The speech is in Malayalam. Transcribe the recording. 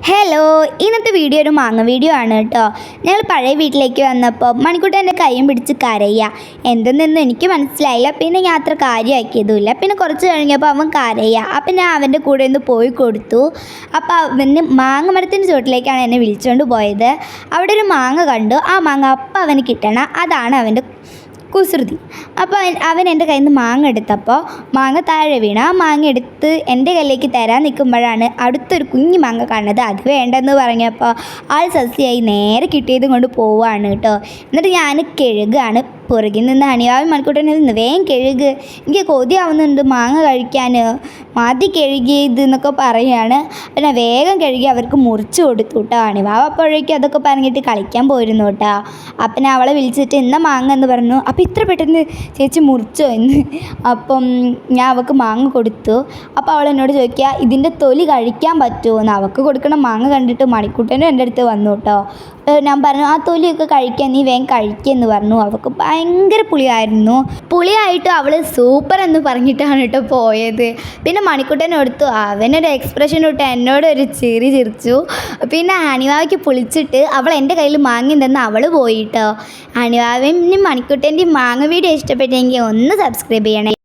ഹലോ, ഇന്നത്തെ വീഡിയോ ഒരു മാങ്ങ വീഡിയോ ആണ് കേട്ടോ. ഞങ്ങൾ പഴയ വീട്ടിലേക്ക് വന്നപ്പോൾ മണിക്കുട്ടൻ എൻ്റെ കൈയും പിടിച്ച് കരയുക. എന്തെന്നൊന്നും എനിക്ക് മനസ്സിലായില്ല. പിന്നെ ഞാൻ അത്ര കാര്യമാക്കിയതുമില്ല. പിന്നെ കുറച്ച് കഴിഞ്ഞപ്പോൾ അവൻ കരയുക. അപ്പം ഞാൻ അവൻ്റെ കൂടെ ഒന്ന് പോയി കൊടുത്തു. അപ്പോൾ അവന് മാങ്ങ മരത്തിൻ്റെ ചുവട്ടിലേക്കാണ് എന്നെ വിളിച്ചുകൊണ്ട് പോയത്. അവിടെ ഒരു മാങ്ങ കണ്ടു. ആ മാങ്ങ അപ്പം അവന് കിട്ടണം. അതാണ് അവൻ്റെ കുസൃതി. അപ്പോൾ അവൻ എൻ്റെ കയ്യിൽ നിന്ന് മാങ്ങ എടുത്തപ്പോൾ മാങ്ങ താഴെ വീണ. ആ മാങ്ങ എടുത്ത് എൻ്റെ കയ്യിലേക്ക് തരാൻ നിൽക്കുമ്പോഴാണ് അടുത്തൊരു കുഞ്ഞു മാങ്ങ കാണുന്നത്. അത് വേണ്ടെന്ന് പറഞ്ഞപ്പോൾ ആൾ സസ്യമായി നേരെ കിട്ടിയതും കൊണ്ട് പോവുകയാണ് കേട്ടോ. എന്നിട്ട് ഞാൻ കഴുകുകയാണ്. പുറകിൽ നിന്ന് അണിയാവും മണിക്കൂട്ടനിൽ നിന്ന് വേഗം കഴുക്, എനിക്ക് കൊതിയാവുന്നുണ്ട് മാങ്ങ കഴിക്കാൻ, മതി കഴുകിയത് എന്നൊക്കെ പറയുകയാണ്. പിന്നെ വേഗം കഴുകി അവർക്ക് മുറിച്ച് കൊടുത്തു കേട്ടോ. അണിവാവ് അപ്പോഴേക്കും അതൊക്കെ പറഞ്ഞിട്ട് കളിക്കാൻ പോയിരുന്നു കേട്ടോ. അപ്പം അവളെ വിളിച്ചിട്ട് ഇന്ന മാങ്ങ എന്ന് പറഞ്ഞു. അപ്പം ഇത്ര പെട്ടെന്ന് ചേച്ചി മുറിച്ചോ എന്ന്. അപ്പം ഞാൻ അവൾക്ക് മാങ്ങ കൊടുത്തു. അപ്പോൾ അവൾ എന്നോട് ചോദിക്കുക ഇതിൻ്റെ തൊലി കഴിക്കാൻ പറ്റുമോ എന്ന്. അവൾക്ക് കൊടുക്കണം മാങ്ങ കണ്ടിട്ട് മണിക്കൂട്ടനും എൻ്റെ അടുത്ത് വന്നു കേട്ടോ. ഞാൻ പറഞ്ഞു ആ തൊലിയൊക്കെ കഴിക്കാൻ, നീ വേഗം കഴിക്കുമെന്ന് പറഞ്ഞു. അവൾക്ക് ഭയങ്കര പുളിയായിരുന്നു. പുളിയായിട്ട് അവൾ സൂപ്പർ എന്ന് പറഞ്ഞിട്ടാണ് കേട്ടോ പോയത്. പിന്നെ മണിക്കുട്ടനെടുത്തു, അവനൊരു എക്സ്പ്രഷൻ ഇട്ട് എന്നോടൊരു ചിരി ചിരിച്ചു. പിന്നെ അണിവാവയ്ക്ക് പുളിച്ചിട്ട് അവൾ എൻ്റെ കയ്യിൽ മാങ്ങി തന്ന് അവൾ പോയിട്ടോ. അണിവാവയും മണിക്കുട്ടൻ്റെയും മാങ്ങ വീഡിയോ ഇഷ്ടപ്പെട്ടെങ്കിൽ ഒന്ന് സബ്സ്ക്രൈബ് ചെയ്യണേ.